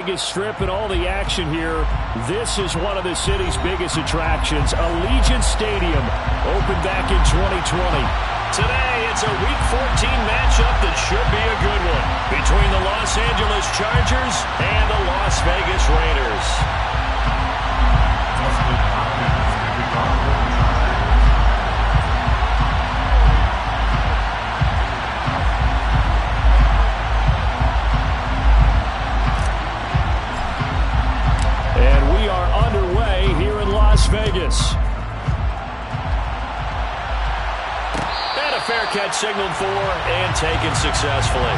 Vegas Strip and all the action here. This is one of the city's biggest attractions. Allegiant Stadium opened back in 2020. Today, it's a Week 14 matchup that should be a good one between the Los Angeles Chargers and the Las Vegas Raiders. And we are underway here in Las Vegas. And a fair catch signaled for and taken successfully.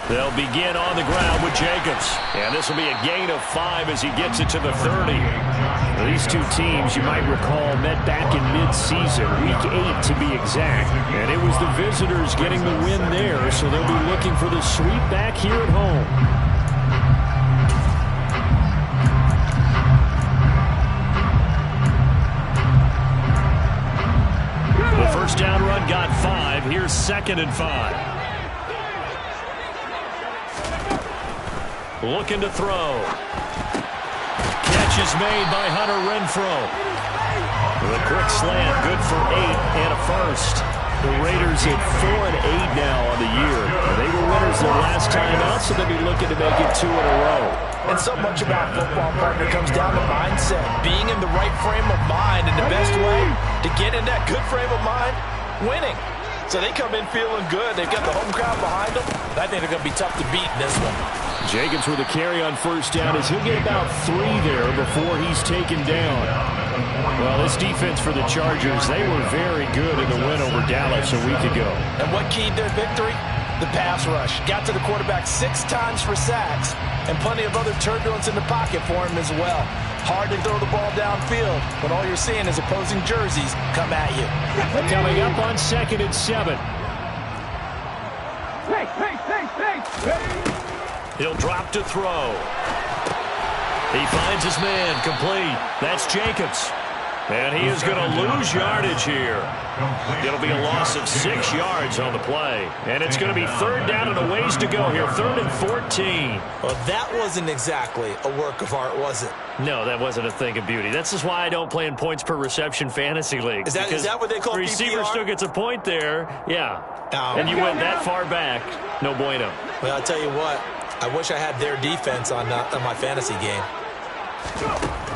They'll begin on the ground with Jacobs. And this will be a gain of 5 as he gets it to the 30. These two teams, you might recall, met back in mid-season, Week 8 to be exact. And it was the visitors getting the win there, so they'll be looking for the sweep back here at home. The first down run got 5. Here's 2nd and 5. Looking to throw. Catch is made by Hunter Renfrow. The quick slant, good for 8 and a first. The Raiders at 4-8 now on the year. They were winners their last time out, so they'll be looking to make it 2 in a row. And so much about football, partner, comes down to mindset. Being in the right frame of mind, and the best way to get in that good frame of mind, winning. So they come in feeling good. They've got the home crowd behind them. I think they're going to be tough to beat in this one. Jacobs with a carry on first down as he'll get about 3 there before he's taken down. Well, this defense for the Chargers, they were very good in the win over Dallas a week ago. And what keyed their victory? The pass rush. Got to the quarterback 6 times for sacks, and plenty of other turbulence in the pocket for him as well. Hard to throw the ball downfield when all you're seeing is opposing jerseys come at you. Coming up on 2nd and 7. He'll drop to throw. He finds his man, complete. That's Jacobs. And he is going to lose yardage here. It'll be a loss of 6 yards on the play. And it's going to be 3rd down and a ways to go here. 3rd and 14. Well, that wasn't exactly a work of art, was it? No, that wasn't a thing of beauty. That's just why I don't play in points per reception fantasy leagues. Is that what they call the receiver PPR? still gets a point there. Yeah. Oh. And you went that far back. No bueno. Well, I'll tell you what. I wish I had their defense on my fantasy game.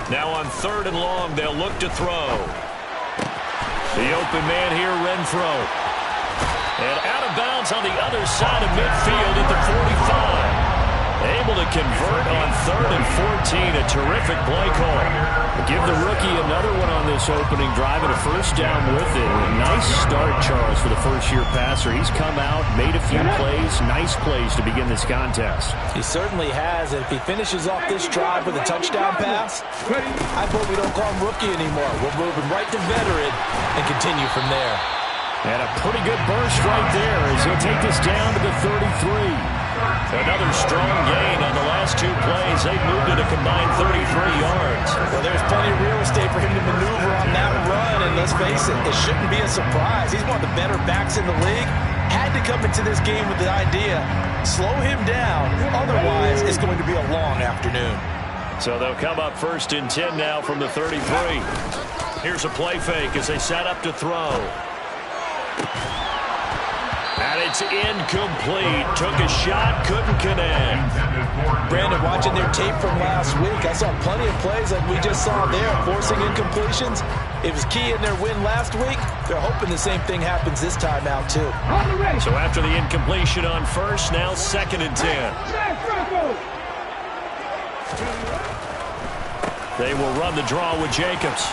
Now on 3rd and long, they'll look to throw. The open man here, Renfrow. And out of bounds on the other side of midfield at the 45. Able to convert on 3rd and 14. A terrific play call. Give the rookie another one on this opening drive and a first down with it. Nice start, Charles, for the first-year passer. He's come out, made a few plays, nice plays to begin this contest. He certainly has. And if he finishes off this drive with a touchdown pass, I hope we don't call him rookie anymore. We'll move him right to veteran and continue from there. And a pretty good burst right there as he'll take this down to the 33. Another strong gain on the last 2 plays. They've moved it a combined 33 yards. Well, there's plenty of real estate for him to maneuver on that run, and let's face it, it shouldn't be a surprise. He's one of the better backs in the league. Had to come into this game with the idea, slow him down, otherwise it's going to be a long afternoon. So they'll come up 1st and 10 now from the 33. Here's a play fake as they set up to throw. And it's incomplete. Took a shot, couldn't connect. Brandon, watching their tape from last week, I saw plenty of plays like we just saw there, forcing incompletions. It was key in their win last week. They're hoping the same thing happens this time out, too. So after the incompletion on 1st, now 2nd and 10. They will run the draw with Jacobs.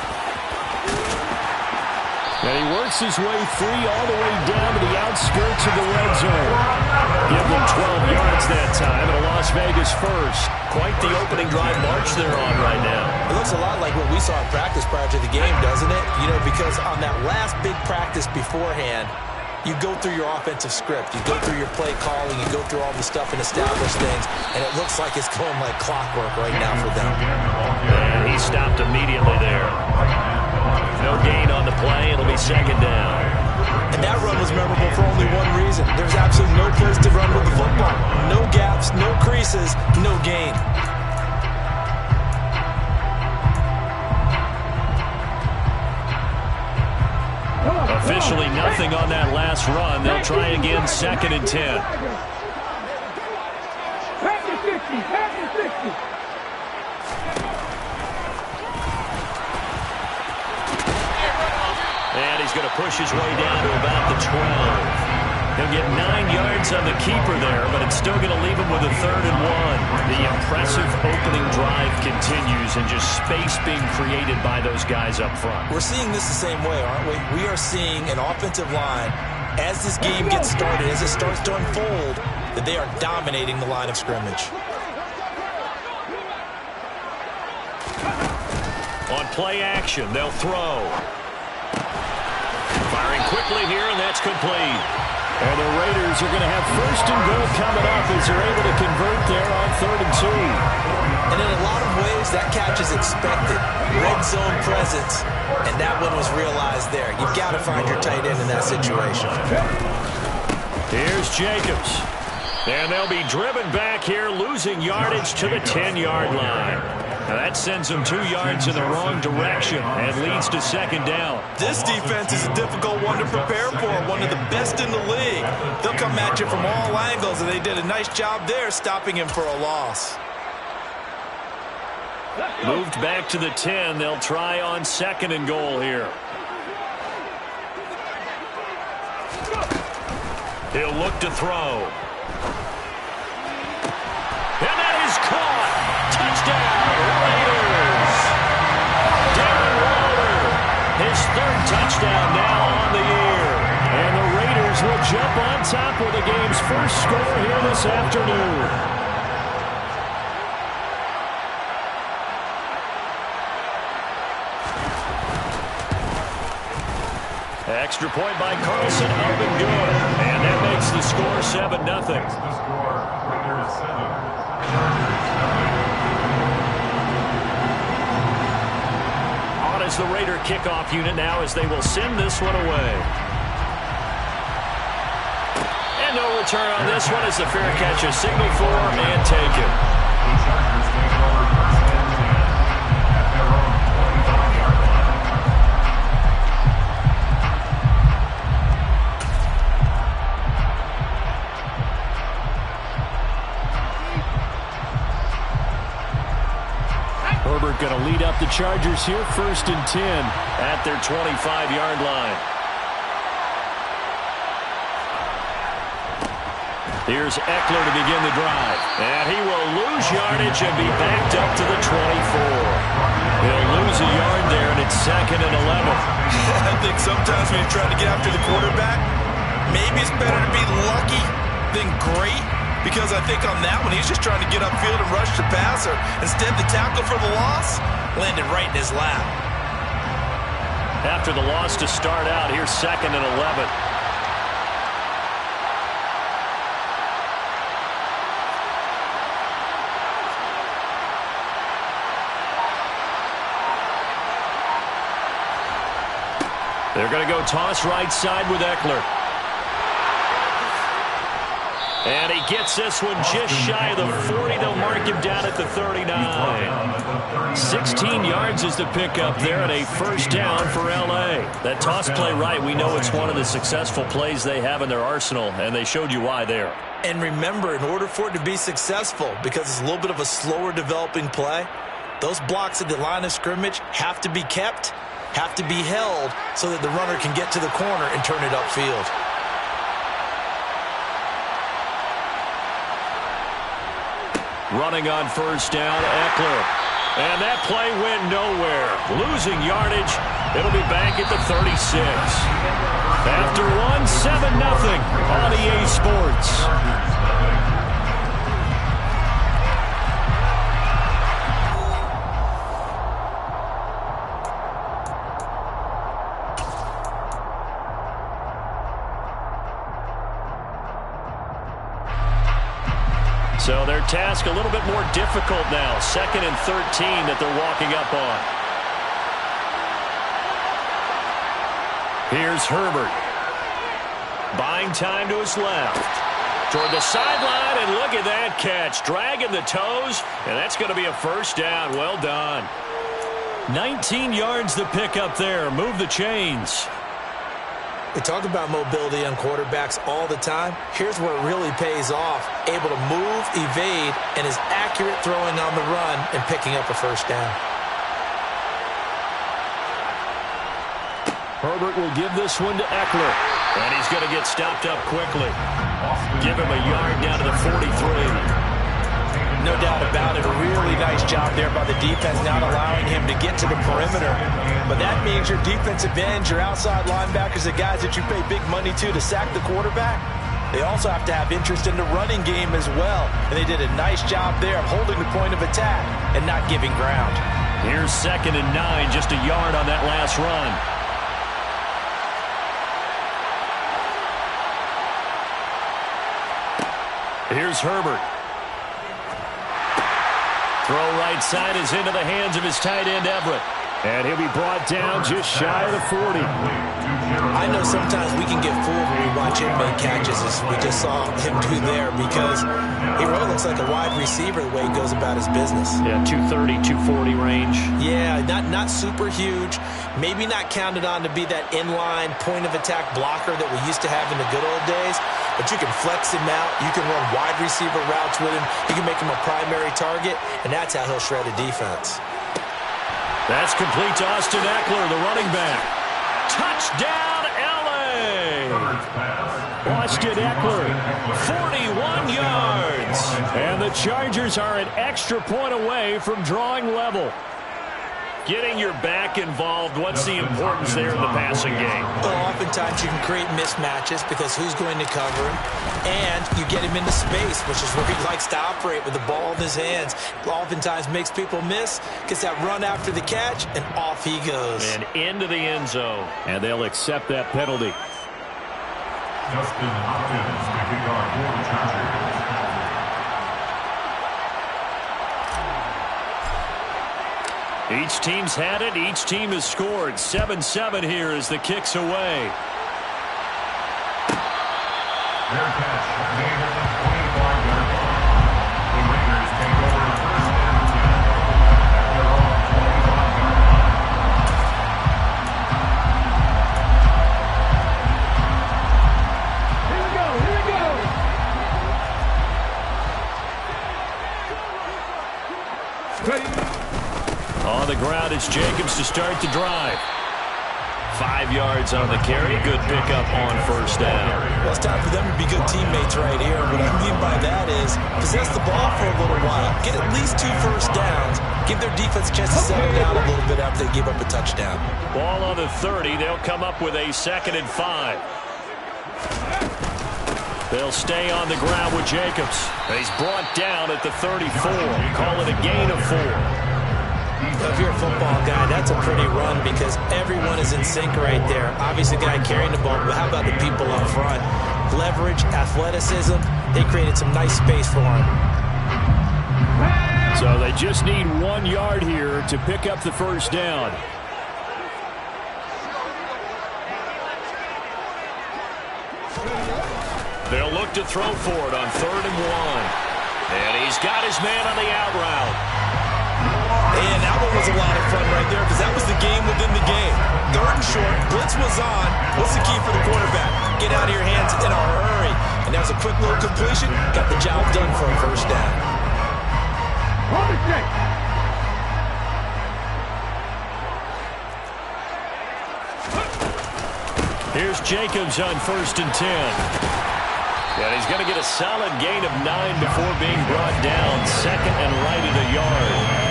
And he works his way free all the way down to the outskirts of the red zone. Give them 12 yards that time and a Las Vegas first. Quite the opening drive march they're on right now. It looks a lot like what we saw in practice prior to the game, doesn't it? You know, because on that last big practice beforehand, You go through your offensive script. You go through your play calling. You go through all the stuff and establish things. And it looks like it's going like clockwork right now for them. And he stopped immediately there. No gain on the play. It'll be second down. And that run was memorable for only one reason. There's absolutely no place to run with the football. No gaps, no creases, no gain. Officially nothing on that last run. They'll try again, 2nd and 10. And he's going to push his way down to about the 12. He'll get 9 yards on the keeper there, but it's still going to leave him with a 3rd and 1. The impressive opening drive continues, and just space being created by those guys up front. We're seeing this the same way, aren't we? We are seeing an offensive line, as this game gets started, as it starts to unfold, that they are dominating the line of scrimmage. On play action, they'll throw. Firing quickly here, and that's complete. And the Raiders are going to have 1st and goal coming up as they're able to convert there on 3rd and 2. And in a lot of ways, that catch is expected. Red zone presence, and that one was realized there. You've got to find your tight end in that situation. Here's Jacobs. And they'll be driven back here, losing yardage to the 10-yard line. Now that sends them 2 yards in the wrong direction and leads to 2nd down. This defense is a difficult one to prepare for, one of the best in the league. They'll come at you from all angles, and they did a nice job there stopping him for a loss. Moved back to the 10. They'll try on 2nd and goal here. He'll look to throw. And that is caught. Touchdown, Raiders. Darren Waller, his 3rd touchdown now on the year. And the Raiders will jump on top with the game's first score here this afternoon. Extra point by Carlson, up and good. And that makes the score 7-0. On as the Raider kickoff unit now as they will send this one away. And no return on this one as the fair catch is signaled for and taken. Herbert going to lead up the Chargers here, 1st and 10 at their 25-yard line. Here's Eckler to begin the drive. And he will lose yardage and be backed up to the 24. He'll lose a yard there, and it's 2nd and 11. I think sometimes when you're trying to get after the quarterback, maybe it's better to be lucky than great. Because I think on that one, he's just trying to get upfield and rush the passer. Instead, the tackle for the loss landed right in his lap. After the loss to start out, here's 2nd and 11. They're going to go toss right side with Eckler. And he gets this one just shy of the 40. They'll mark him down at the 39. 16 yards is the pickup there and a 1st down for L.A. That toss play right, we know it's one of the successful plays they have in their arsenal, and they showed you why there. And remember, in order for it to be successful, because it's a little bit of a slower developing play, those blocks at the line of scrimmage have to be kept, have to be held, so that the runner can get to the corner and turn it upfield. Running on 1st down, Eckler. And that play went nowhere. Losing yardage. It'll be back at the 36. After one, 7-0 on EA Sports. So their task a little bit more difficult now. 2nd and 13 that they're walking up on. Here's Herbert. Buying time to his left. Toward the sideline, and look at that catch. Dragging the toes, and that's going to be a first down. Well done. 19 yards to pick up there. Move the chains. We talk about mobility on quarterbacks all the time. Here's where it really pays off. Able to move, evade, and is accurate throwing on the run and picking up a first down. Herbert will give this one to Eckler. And he's going to get stopped up quickly. Give him a yard down to the 43. No doubt about it. A really nice job there by the defense, not allowing him to get to the perimeter. But that means your defensive ends, your outside linebackers, the guys that you pay big money to sack the quarterback, they also have to have interest in the running game as well. And they did a nice job there of holding the point of attack and not giving ground. Here's 2nd and 9, just a yard on that last run. Here's Herbert. Throw right side is into the hands of his tight end, Everett. And he'll be brought down just shy of the 40. I know sometimes we can get fooled when we watch him make catches, as we just saw him do there, because he really looks like a wide receiver the way he goes about his business. Yeah, 230, 240 range. Yeah, not super huge. Maybe not counted on to be that inline point-of-attack blocker that we used to have in the good old days. But you can flex him out. You can run wide receiver routes with him. You can make him a primary target, and that's how he'll shred a defense. That's complete to Austin Eckler, the running back. Touchdown, L.A. Austin Eckler, 41 yards. And the Chargers are an extra point away from drawing level. Getting your back involved, what's the importance there in the passing game? Well, oftentimes you can create mismatches because who's going to cover him? And you get him into space, which is where he likes to operate with the ball in his hands. Oftentimes makes people miss, gets that run after the catch, and off he goes. And into the end zone. And they'll accept that penalty. Justin Hopkins making our for the Chargers. Each team's had it. Each team has scored. 7-7 here as the kick's away. Their catch made at the 25-yard line. The Raiders take over first and 10 at their own 25-yard line. Here we go. Here we go. Ready. On the ground, it's Jacobs to start the drive. 5 yards on the carry. Good pickup on first down. Well, it's time for them to be good teammates right here. What I mean by that is possess the ball for a little while. Get at least 2 first downs. Give their defense a chance to settle down a little bit after they give up a touchdown. Ball on the 30. They'll come up with a 2nd and 5. They'll stay on the ground with Jacobs. He's brought down at the 34. Call it a gain of 4. If you're a football guy, that's a pretty run because everyone is in sync right there. Obviously, the guy carrying the ball, but how about the people up front? Leverage, athleticism, they created some nice space for him. So they just need 1 yard here to pick up the first down. They'll look to throw for it on 3rd and 1. And he's got his man on the out route. And that one was a lot of fun right there because that was the game within the game. 3rd and short, blitz was on. What's the key for the quarterback? Get out of your hands in a hurry. And that was a quick little completion. Got the job done for a first down. Here's Jacobs on 1st and 10. And he's going to get a solid gain of 9 before being brought down. 2nd and right at a yard.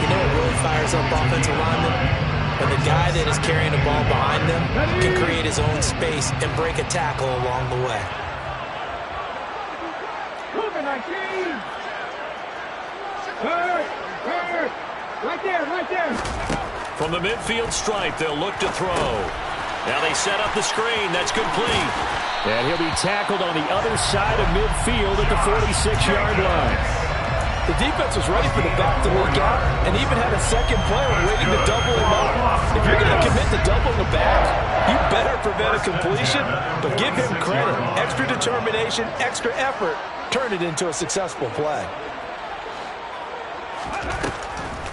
You know what really fires up offensive linemen? When the guy that is carrying the ball behind them can create his own space and break a tackle along the way. Right there, right there. From the midfield stripe, they'll look to throw. Now they set up the screen. That's complete. And he'll be tackled on the other side of midfield at the 46-yard line. The defense was ready for the back to leak out and even had a second player waiting to double him up. If you're going to commit to doubling the back, you better prevent a completion, but give him credit. Extra determination, extra effort, turn it into a successful play.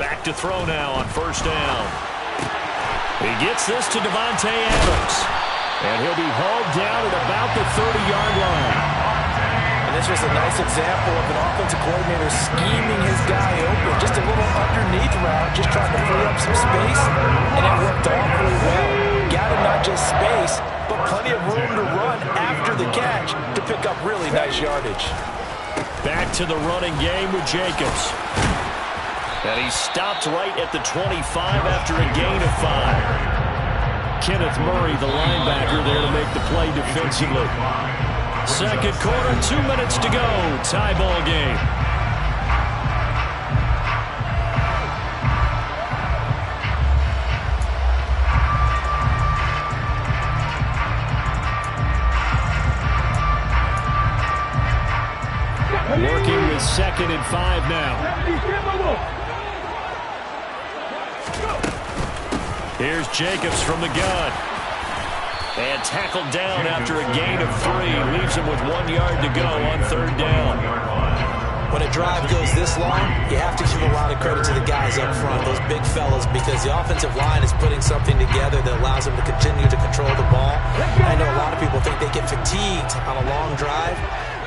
Back to throw now on first down. He gets this to Devontae Adams. And he'll be hauled down at about the 30-yard line. And this was a nice example of an offensive coordinator scheming his guy open. Just a little underneath route, just trying to free up some space, and it worked awfully well. Got him not just space, but plenty of room to run after the catch to pick up really nice yardage. Back to the running game with Jacobs. And he stopped right at the 25 after a gain of 5. Kenneth Murray, the linebacker, there to make the play defensively. Second quarter, 2 minutes to go. Tie ball game. Working with 2nd and 5 now. Here's Jacobs from the gun. And tackled down after a gain of 3. Leaves him with 1 yard to go on third down. When a drive goes this long, you have to give a lot of credit to the guys up front, those big fellas, because the offensive line is putting something together that allows them to continue to control the ball. I know a lot of people think they get fatigued on a long drive.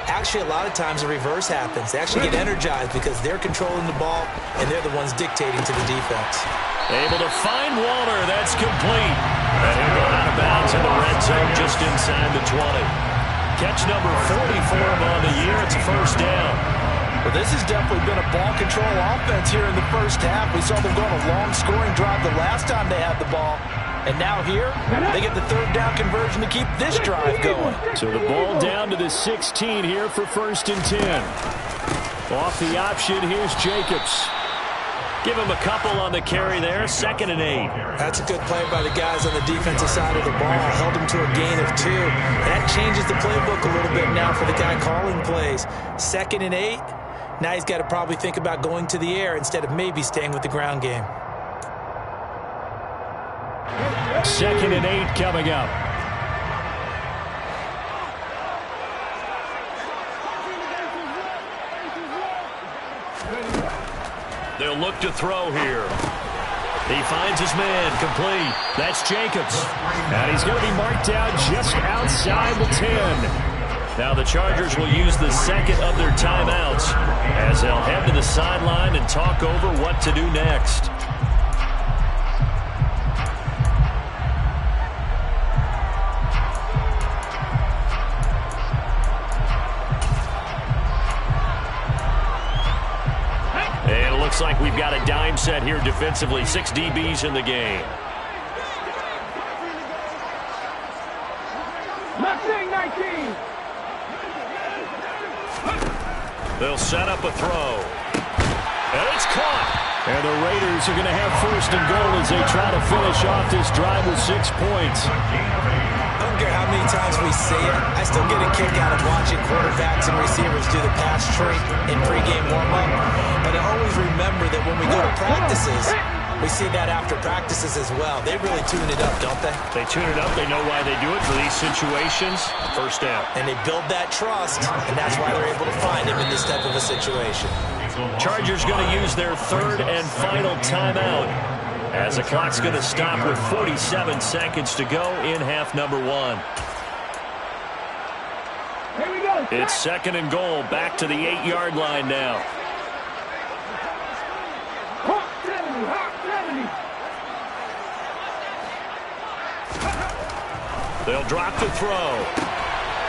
Actually, a lot of times the reverse happens. They actually get energized because they're controlling the ball, and they're the ones dictating to the defense. Able to find Waller. That's complete. And he'll go out of bounds in the red zone just inside the 20. Catch number 40 for him on the year. It's a first down. Well, this has definitely been a ball control offense here in the first half. We saw them go on a long scoring drive the last time they had the ball. And now here, they get the third down conversion to keep this drive going. So the ball down to the 16 here for 1st and 10. Off the option, here's Jacobs. Give him a couple on the carry there. 2nd and 8. That's a good play by the guys on the defensive side of the ball. Held him to a gain of 2. And that changes the playbook a little bit now for the guy calling plays. 2nd and 8. Now he's got to probably think about going to the air instead of maybe staying with the ground game. 2nd and 8 coming up. They'll look to throw here. He finds his man, complete. That's Jacobs. And he's going to be marked down just outside the 10. Now the Chargers will use the 2nd of their timeouts as they'll head to the sideline and talk over what to do next. Looks like we've got a dime set here defensively. 6 DBs in the game. They'll set up a throw. And it's caught. And the Raiders are going to have 1st and goal as they try to finish off this drive with 6 points. I don't care how many times we say it, I still get a kick out of watching quarterbacks and receivers do the pass tree in pregame warm-up. But I always remember that when we go to practices, we see that after practices as well. They really tune it up, don't they? They tune it up. They know why they do it for these situations. First down. And they build that trust, and that's why they're able to find him in this type of a situation. Chargers going to use their 3rd and final timeout as the clock's going to stop with 47 seconds to go in half number 1. Here we go. It's 2nd and goal. Back to the 8-yard line now. Hot 70. They'll drop the throw.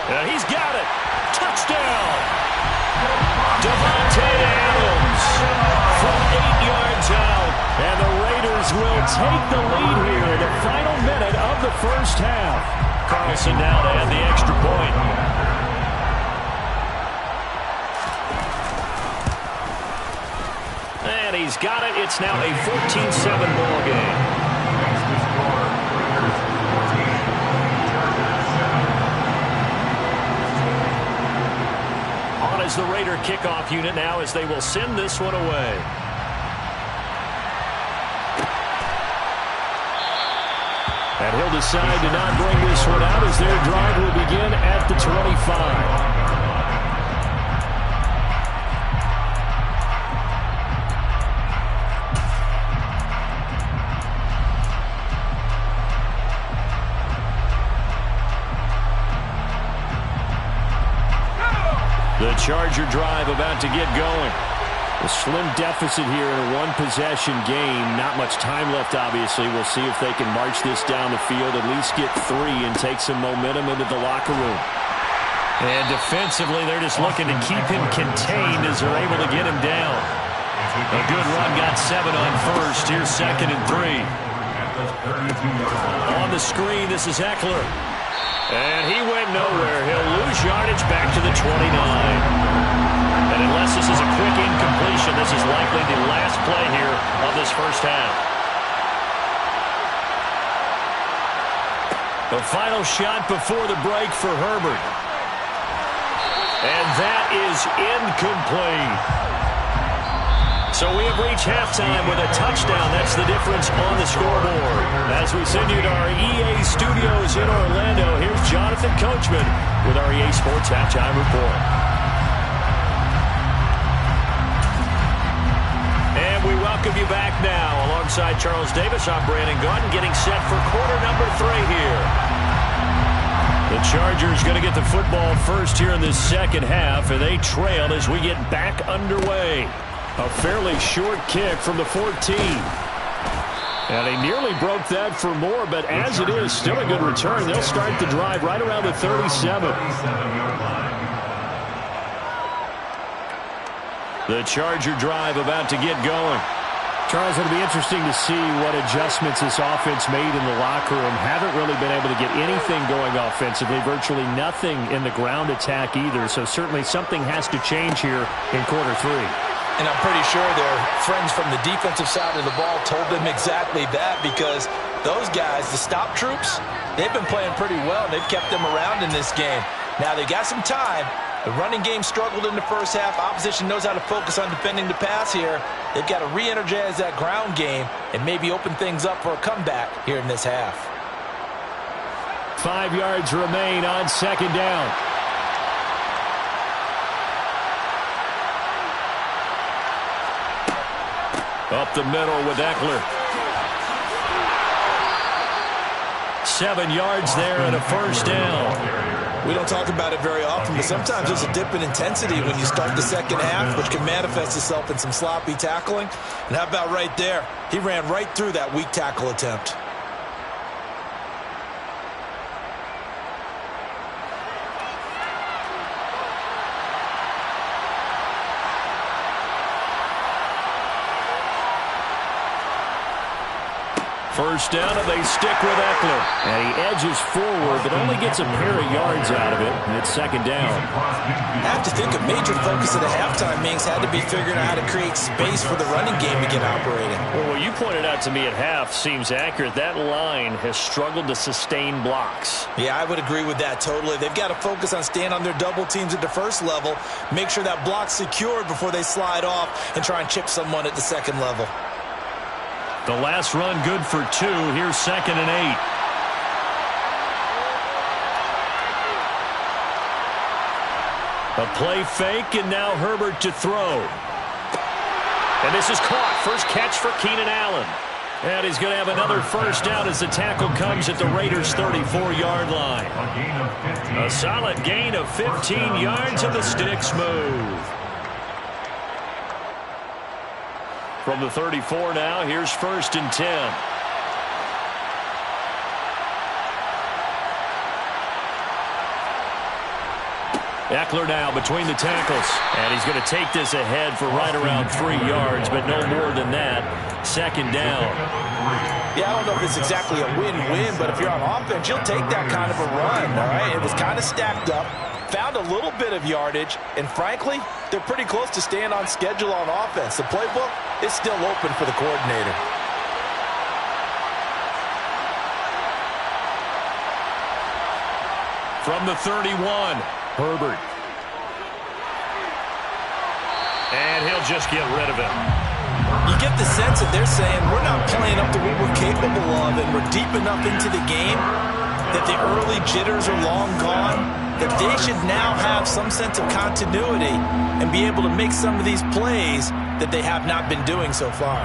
And he's got it. Touchdown. Devontae Adams from 8 yards out. And the Raiders will take the lead here in the final minute of the first half. Carlson now to add the extra point. And he's got it. It's now a 14-7 ball game. is the Raider kickoff unit now as they will send this one away. And he'll decide to not bring this one out as their drive will begin at the 25. The Charger drive about to get going. A slim deficit here in a one-possession game. Not much time left, obviously. We'll see if they can march this down the field, at least get 3, and take some momentum into the locker room. And defensively, they're just looking to keep him contained as they're able to get him down. A good run got 7 on first. Here's 2nd and 3. On the screen, this is Eckler. And he went nowhere. He'll lose yardage back to the 29. And unless this is a quick incompletion, this is likely the last play here of this first half. The final shot before the break for Herbert. And that is incomplete. So we have reached halftime with a touchdown. That's the difference on the scoreboard. As we send you to our EA studios in Orlando, here's Jonathan Coachman with our EA Sports Halftime Report. And we welcome you back now. Alongside Charles Davis, I'm Brandon Gaudin, getting set for quarter number 3 here. The Chargers going to get the football first here in this second half, and they trail as we get back underway. A fairly short kick from the 14. And they nearly broke that for more, but as it is, still a good return. They'll start the drive right around the 37. The Charger drive about to get going. Charles, it'll be interesting to see what adjustments this offense made in the locker room. Haven't really been able to get anything going offensively, virtually nothing in the ground attack either. So certainly something has to change here in quarter 3. And I'm pretty sure their friends from the defensive side of the ball told them exactly that, because those guys, the stop troops, they've been playing pretty well. They've kept them around in this game. Now they got some time. The running game struggled in the first half. Opposition knows how to focus on defending the pass here. They've got to re-energize that ground game and maybe open things up for a comeback here in this half. 5 yards remain on 2nd down. Up the middle with Eckler. 7 yards there and a first down. We don't talk about it very often, but sometimes there's a dip in intensity when you start the second half, which can manifest itself in some sloppy tackling. And how about right there? He ran right through that weak tackle attempt. First down, and they stick with Eckler. And he edges forward, but only gets a pair of yards out of it, and it's 2nd down. I have to think a major focus of the halftime meetings had to be figuring out how to create space for the running game to get operating. Well, what you pointed out to me at half seems accurate. That line has struggled to sustain blocks. Yeah, I would agree with that totally. They've got to focus on staying on their double teams at the first level, make sure that block's secured before they slide off and try and chip someone at the second level. The last run good for 2. Here's 2nd and 8. A play fake, and now Herbert to throw. And this is caught. First catch for Keenan Allen. And he's going to have another first down as the tackle comes at the Raiders' 34-yard line. A solid gain of 15 yards, and the sticks move. From the 34 now, here's 1st and 10. Eckler now between the tackles. And he's going to take this ahead for right around 3 yards, but no more than that. 2nd down. Yeah, I don't know if it's exactly a win-win, but if you're on offense, you'll take that kind of a run, all right? It was kind of stacked up. Found a little bit of yardage, and frankly, they're pretty close to staying on schedule on offense. The playbook is still open for the coordinator. From the 31, Herbert. they'll just get rid of him. You get the sense that they're saying we're not playing up to what we're capable of, and we're deep enough into the game that the early jitters are long gone, that they should now have some sense of continuity and be able to make some of these plays that they have not been doing so far.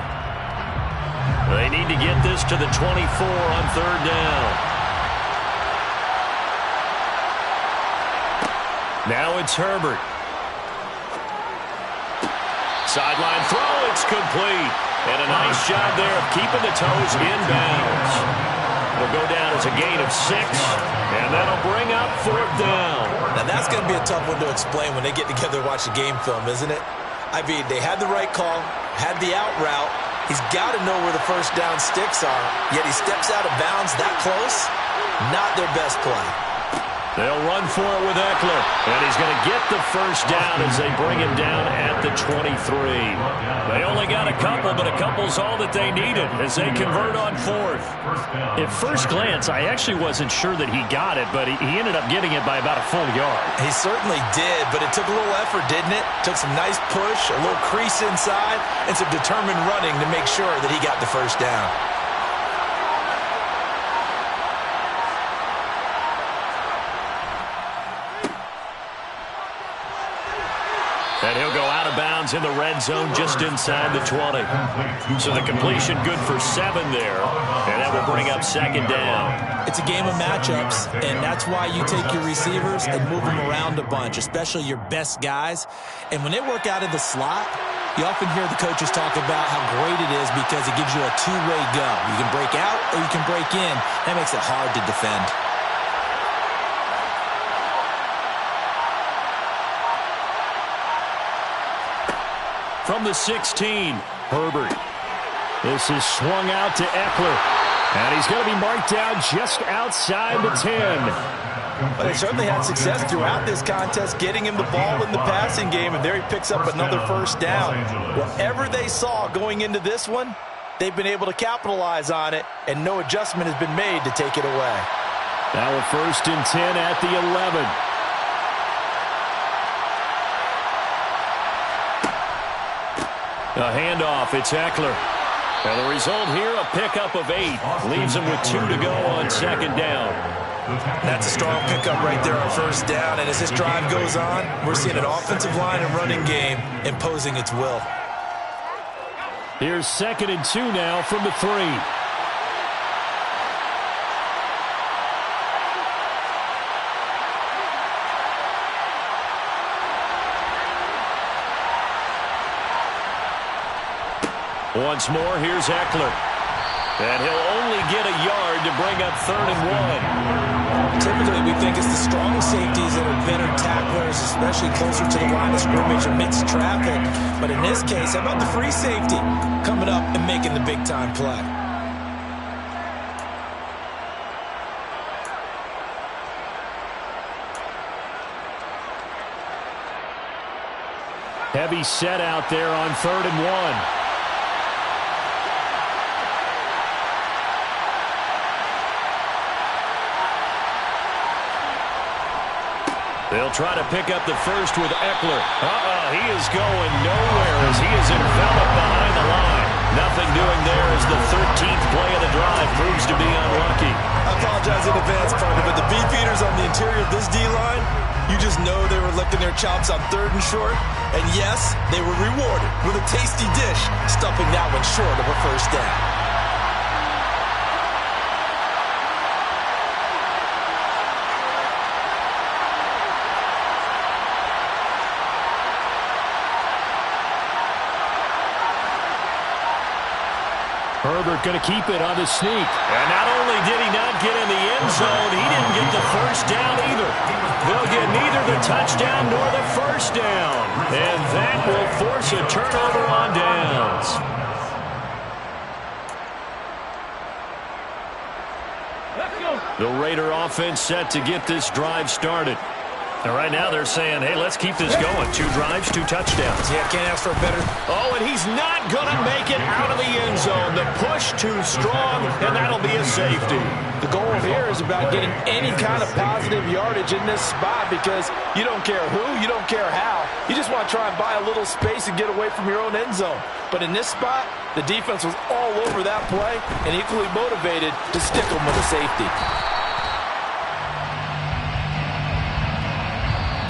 They need to get this to the 24 on third down. Now it's Herbert. Sideline throw, it's complete. And a nice job there of keeping the toes in bounds. It'll go down as a gain of 6, and that'll bring up fourth down. Now that's going to be a tough one to explain when they get together and watch the game film, isn't it? I mean, they had the right call, had the out route. He's got to know where the first down sticks are, yet he steps out of bounds that close. Not their best play. They'll run for it with Eckler, and he's going to get the first down as they bring him down at the 23. They only got a couple, but a couple's all that they needed as they convert on fourth. At first glance, I actually wasn't sure that he got it, but he ended up getting it by about a full yard. He certainly did, but it took a little effort, didn't it? Took some nice push, a little crease inside, and some determined running to make sure that he got the first down. And he'll go out of bounds in the red zone just inside the 20. So the completion good for 7 there. And that will bring up second down. It's a game of matchups, and that's why you take your receivers and move them around a bunch, especially your best guys. And when they work out of the slot, you often hear the coaches talk about how great it is because it gives you a two-way go. You can break out or you can break in. That makes it hard to defend. From the 16, Herbert. This is swung out to Eckler. And he's going to be marked down just outside the 10. But they certainly had success throughout this contest, getting him the ball in the passing game, and there he picks up another first down. Whatever they saw going into this one, they've been able to capitalize on it, and no adjustment has been made to take it away. Now a 1st and 10 at the 11. A handoff, it's Eckler. And the result here, a pickup of 8. Leaves him with 2 to go on second down. That's a strong pickup right there on first down. And as this drive goes on, we're seeing an offensive line and running game imposing its will. Here's 2nd and 2 now from the 3. Once more, here's Eckler. And he'll only get a yard to bring up 3rd and 1. Typically, we think it's the strong safeties that are better tacklers, especially closer to the line of scrimmage amidst traffic. But in this case, how about the free safety coming up and making the big-time play? Heavy set out there on 3rd and 1. They'll try to pick up the first with Eckler. He is going nowhere as he is enveloped behind the line. Nothing doing there as the 13th play of the drive proves to be unlucky. I apologize in advance, partner, but the beefeaters on the interior of this D-line, you just know they were licking their chops on 3rd and short. And yes, they were rewarded with a tasty dish, stuffing that one short of a first down. Herbert going to keep it on the sneak. And not only did he not get in the end zone, he didn't get the first down either. They'll get neither the touchdown nor the first down. And that will force a turnover on downs. Let's go. The Raider offense set to get this drive started. And right now they're saying, hey, let's keep this going. 2 drives, 2 touchdowns. Yeah, can't ask for a better. Oh, and he's not going to make it out of the end zone. The push too strong, and that'll be a safety. The goal here is about getting any kind of positive yardage in this spot because you don't care who, you don't care how. You just want to try and buy a little space and get away from your own end zone. But in this spot, the defense was all over that play and equally motivated to stick them with a safety.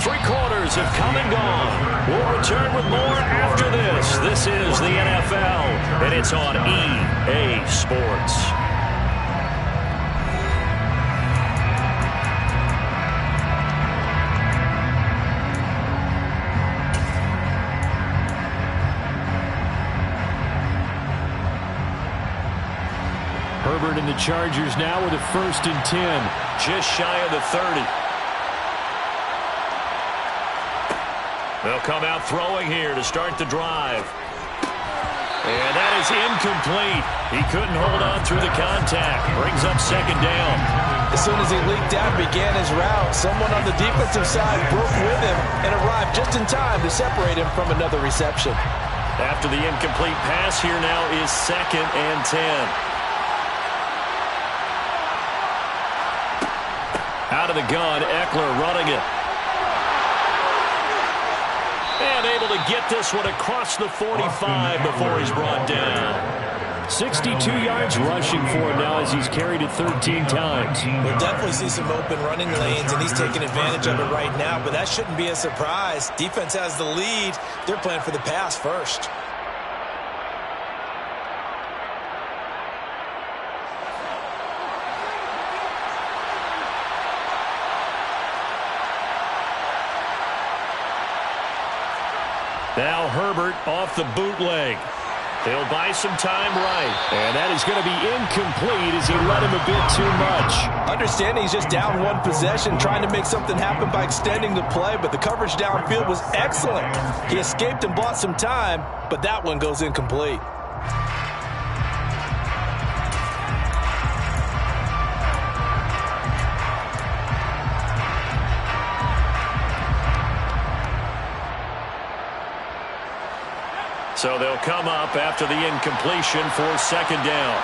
3 quarters have come and gone. We'll return with more after this. This is the NFL, and it's on EA Sports. Herbert and the Chargers now with a 1st and 10. Just shy of the 30. They'll come out throwing here to start the drive. And that is incomplete. He couldn't hold on through the contact. Brings up 2nd down. As soon as he leaked out and began his route, someone on the defensive side broke with him and arrived just in time to separate him from another reception. After the incomplete pass, here now is 2nd and 10. Out of the gun, Eckler running it. And able to get this one across the 45 before he's brought down. 62 yards rushing for him now as he's carried it 13 times. We'll definitely see some open running lanes, and he's taking advantage of it right now, but that shouldn't be a surprise. Defense has the lead. They're playing for the pass first. Now Herbert off the bootleg. They'll buy some time right. And that is going to be incomplete as he let him a bit too much. Understanding he's just down 1 possession, trying to make something happen by extending the play, but the coverage downfield was excellent. He escaped and bought some time, but that one goes incomplete. So they'll come up after the incompletion for 2nd down.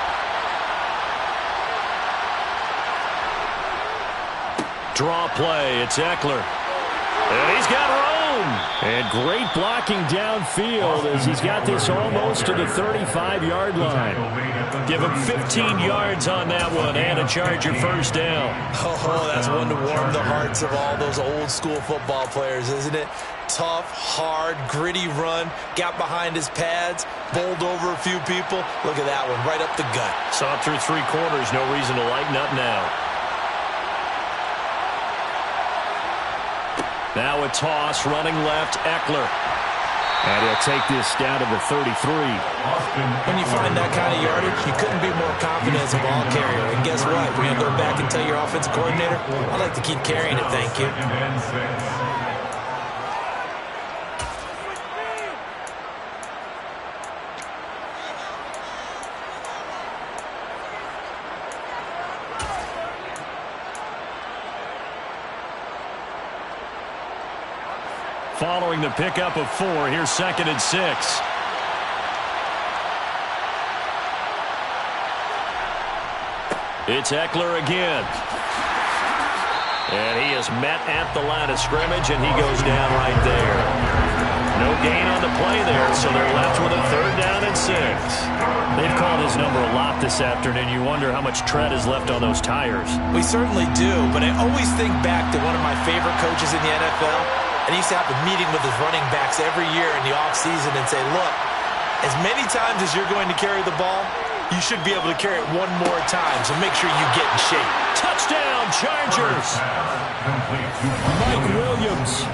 Draw play. It's Eckler. And he's got room. And great blocking downfield as he's got this almost to the 35-yard line. Give him 15 yards on that one and a Charger 1st down. Oh, that's one to warm the hearts of all those old-school football players, isn't it? Tough, hard, gritty run, got behind his pads, bowled over a few people. Look at that one, right up the gut. Saw it through 3 quarters, no reason to lighten up now. Now a toss, running left, Eckler. And he'll take this down to the 33. When you find that kind of yardage, you couldn't be more confident as a ball carrier. And guess what? We're going to go back and tell your offensive coordinator, I like to keep carrying it, thank you. Following the pickup of 4, here's 2nd and 6. It's Eckler again. And he is met at the line of scrimmage, and he goes down right there. No gain on the play there, so they're left with a 3rd down and 6. They've called his number a lot this afternoon. You wonder how much tread is left on those tires. We certainly do, but I always think back to one of my favorite coaches in the NFL. And he used to have a meeting with his running backs every year in the offseason and say, look, as many times as you're going to carry the ball, you should be able to carry it 1 more time, so make sure you get in shape. Touchdown, Chargers! Mike Williams,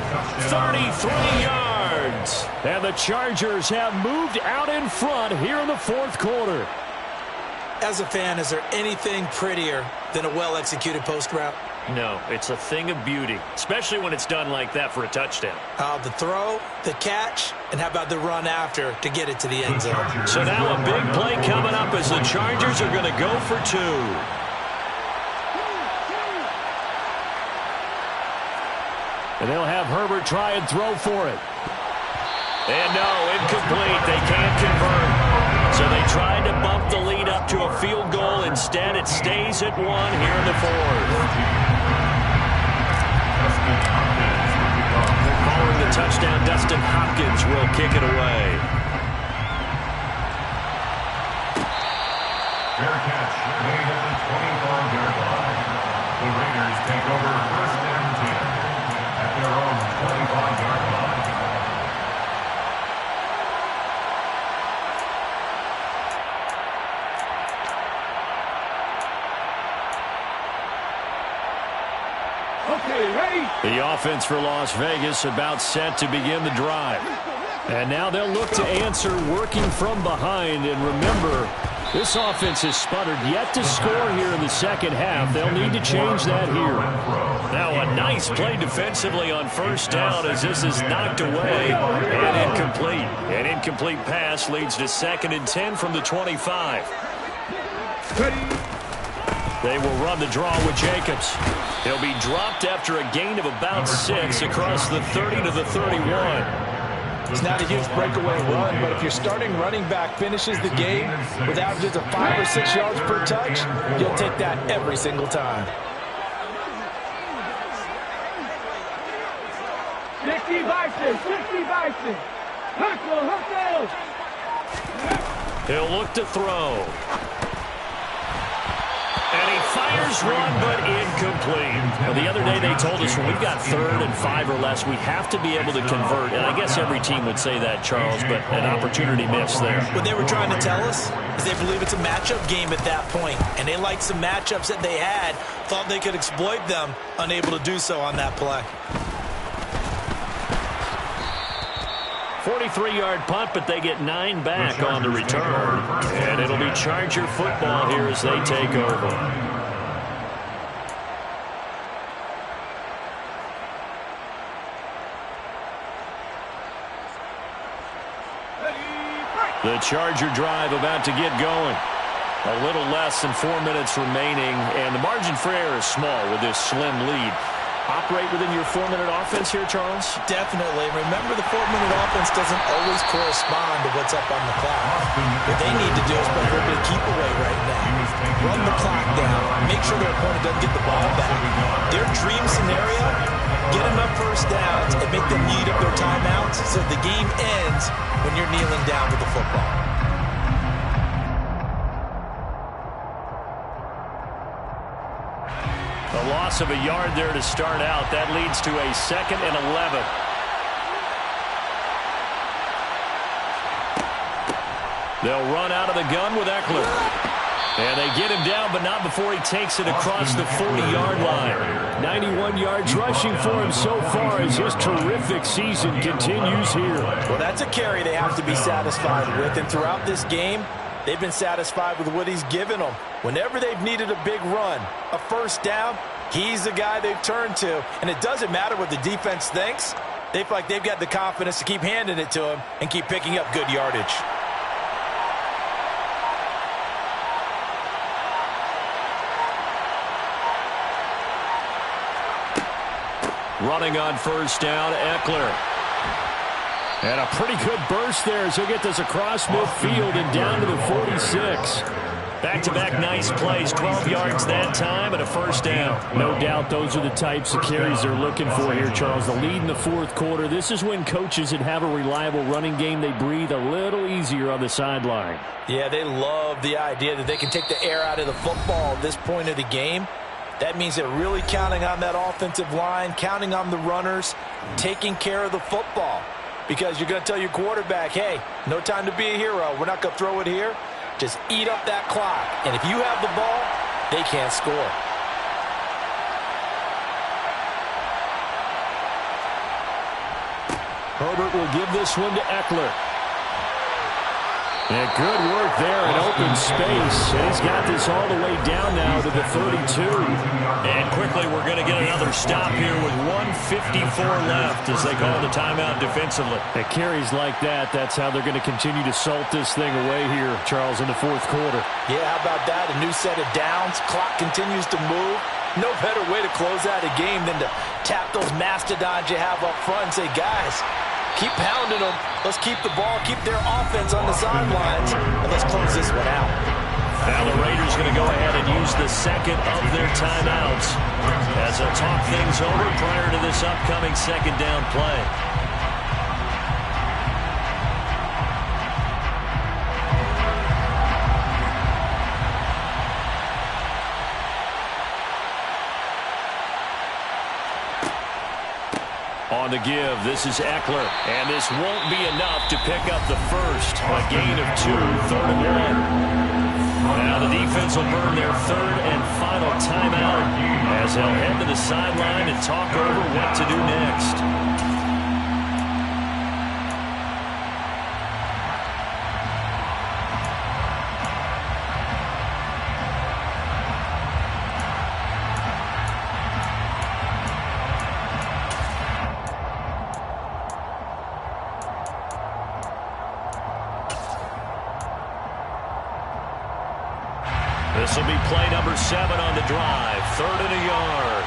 33 yards. And the Chargers have moved out in front here in the 4th quarter. As a fan, is there anything prettier than a well-executed post route? No, it's a thing of beauty, especially when it's done like that for a touchdown. The throw, the catch, and how about the run after to get it to the end zone? So now a big play coming up as the Chargers are going to go for 2. And they'll have Herbert try and throw for it. And no, incomplete. They can't convert. So they tried to bump the lead up to a field goal. Instead, it stays at 1 here in the fourth. Following the touchdown, Dustin Hopkins will kick it away. Fair catch made at the 25-yard line. The Raiders take over 1st and 10 at their own 25-yard line. Okay, ready? The offense for Las Vegas about set to begin the drive. And now they'll look to answer working from behind. And remember, this offense has sputtered yet to score here in the second half. They'll need to change that here. Now a nice play defensively on 1st down as this is knocked away and incomplete. An incomplete pass leads to 2nd and 10 from the 25. They will run the draw with Jacobs. He'll be dropped after a gain of about 6 across the 30 to the 31. It's not a huge breakaway run, but if your starting running back finishes the game with averages of 5 or 6 yards per touch, you'll take that every single time. 60 Bison, 60 Bison. Hustle. He'll look to throw. And he fires one, but incomplete. Well, the other day they told us when we've got 3rd and 5 or less, we have to be able to convert. And I guess every team would say that, Charles, but an opportunity missed there. What they were trying to tell us is they believe it's a matchup game at that point. And they liked some matchups that they had, thought they could exploit them, unable to do so on that play. 43-yard punt, but they get 9 back on the return. And it'll be Charger football here as they take over. The Charger drive about to get going. A little less than 4 minutes remaining, and the margin for error is small with this slim lead. Operate within your 4-minute offense here, Charles? Definitely. Remember, the 4-minute offense doesn't always correspond to what's up on the clock. What they need to do is play a little bit of keep away right now. Run the clock down. Make sure their opponent doesn't get the ball back. Their dream scenario, get them up 1st downs and make them eat up their timeouts so the game ends when you're kneeling down with the football. A loss of a yard there to start out. That leads to a 2nd and 11. They'll run out of the gun with Eckler. And they get him down, but not before he takes it across the 40-yard line. 91 yards rushing for him so far as his terrific season continues here. Well, that's a carry they have to be satisfied with. And throughout this game, they've been satisfied with what he's given them. Whenever they've needed a big run, a 1st down, he's the guy they've turned to. And it doesn't matter what the defense thinks. They feel like they've got the confidence to keep handing it to him and keep picking up good yardage. Running on 1st down, Eckler. And a pretty good burst there as he'll get this across midfield and down to the 46. Back-to-back nice plays, 12 yards that time and a 1st down. No doubt those are the types of carries they're looking for here, Charles. The lead in the 4th quarter. This is when coaches that have a reliable running game, they breathe a little easier on the sideline. Yeah, they love the idea that they can take the air out of the football at this point of the game. That means they're really counting on that offensive line, counting on the runners, taking care of the football. Because you're going to tell your quarterback, hey, no time to be a hero. We're not going to throw it here. Just eat up that clock. And if you have the ball, they can't score. Herbert will give this one to Eckler. And good work there in open space. And he's got this all the way down now to the 32. And quickly we're going to get another stop here with 1:54 left as they call the timeout defensively. At carries like that, that's how they're going to continue to salt this thing away here, Charles, in the 4th quarter. Yeah, how about that? A new set of downs. Clock continues to move. No better way to close out a game than to tap those mastodons you have up front and say, guys, Keep pounding them. Let's keep the ball, keep their offense on the sidelines, and let's close this one out. Now the Raiders going to go ahead and use the second of their timeouts as they'll talk things over prior to this upcoming second down play. On the give, this is Eckler, and this won't be enough to pick up the first. A gain of 2, 3rd and 1. Now the defense will burn their third and final timeout as they'll head to the sideline and talk over what to do next. This will be play number 7 on the drive. 3rd and a yard.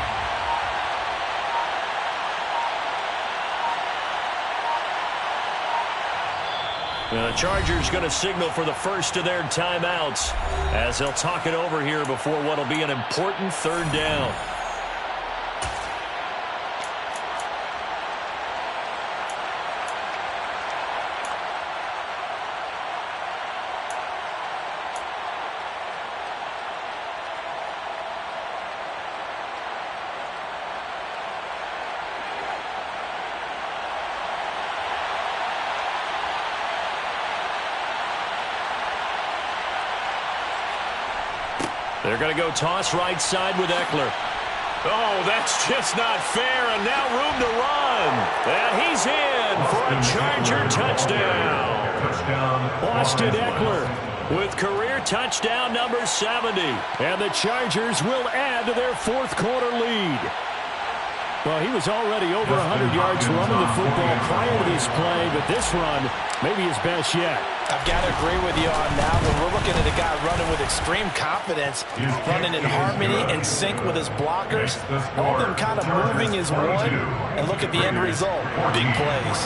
Now the Chargers going to signal for the first of their timeouts as they'll talk it over here before what will be an important 3rd down. They're going to go toss right side with Eckler. Oh, that's just not fair, and now room to run. And he's in for a Charger touchdown. Austin Eckler with career touchdown number 70. And the Chargers will add to their fourth quarter lead. Well, he was already over 100 yards running the football prior to this play, but this run may be his best yet. I've got to agree with you on that one. We're looking at a guy running with extreme confidence, running in harmony and sync with his blockers. All of them kind of moving as one. And look at the end result. Big plays.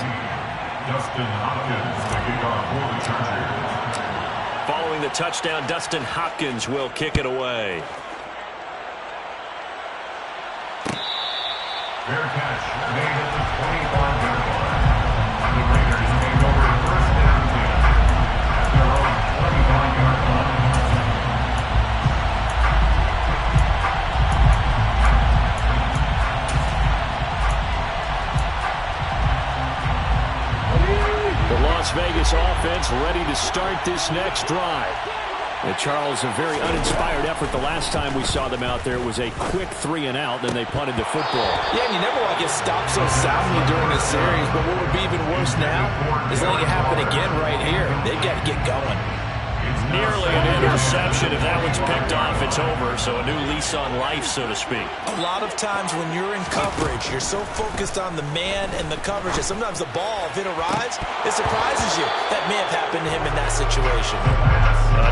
Dustin Hopkins to kick off for the Chargers. Following the touchdown, Dustin Hopkins will kick it away. Fair catch made at the 25-yard line. And the Raiders take over first down 10 at their own 25-yard line. The Las Vegas offense ready to start this next drive. And Charles, a very uninspired effort the last time we saw them out there. It was a quick 3 and out, then they punted the football. Yeah, and you never want to get stopped so soundly during a series, but what would be even worse now is letting it happen again right here. They've got to get going. Nearly an interception. If that one's picked off, it's over. So a new lease on life, so to speak. A lot of times when you're in coverage, you're so focused on the man and the coverage that sometimes the ball, if it arrives, it surprises you. That may have happened to him in that situation.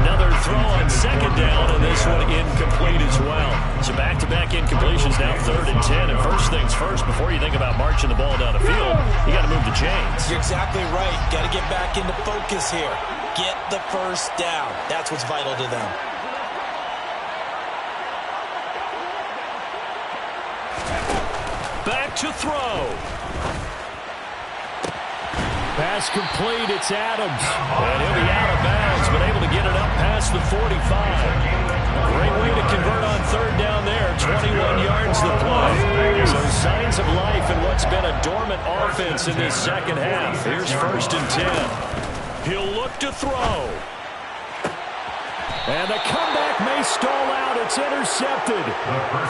Another throw on second down, and this one incomplete as well. So back-to-back incompletions now 3rd and 10. And first things first, before you think about marching the ball down the field, you got to move the chains. You're exactly right. Got to get back into focus here. Get the first down. That's what's vital to them. Back to throw. Pass complete. It's Adams. And he'll be out of bounds, but able to get it up past the 45. Great way to convert on 3rd down there. 21 yards the play. So signs of life in what's been a dormant offense in this second half. Here's 1st and 10. He'll look to throw. And the comeback may stall out. It's intercepted.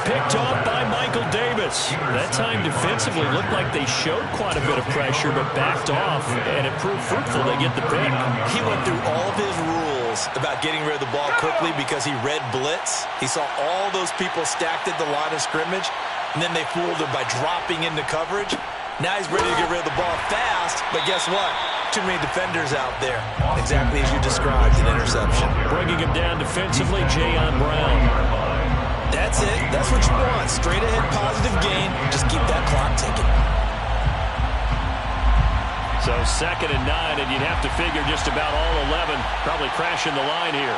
Picked off by Michael Davis. That time defensively looked like they showed quite a bit of pressure, but backed off, and it proved fruitful. They get the pick. He went through all of his rules about getting rid of the ball quickly because he read blitz. He saw all those people stacked at the line of scrimmage, and then they fooled him by dropping into coverage. Now he's ready to get rid of the ball fast, but guess what? Too many defenders out there. Exactly as you described, an interception. Bringing him down defensively, Jayon Brown. That's it. That's what you want. Straight ahead positive gain. Just keep that clock ticking. So 2nd and 9, and you'd have to figure just about all 11 probably crashing the line here.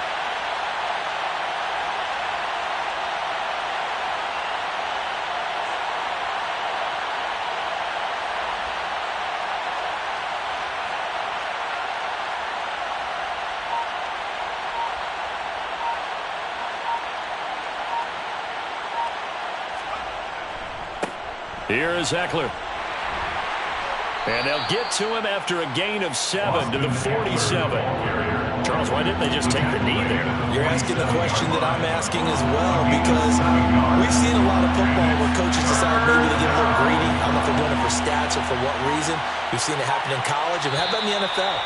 Here is Eckler. And they'll get to him after a gain of 7 to the 47. Charles, why didn't they just take the knee there? You're asking the question that I'm asking as well, because we've seen a lot of football where coaches decide maybe to get a little greedy. I don't know if they're doing it for stats or for what reason. We've seen it happen in college, and how about in the NFL?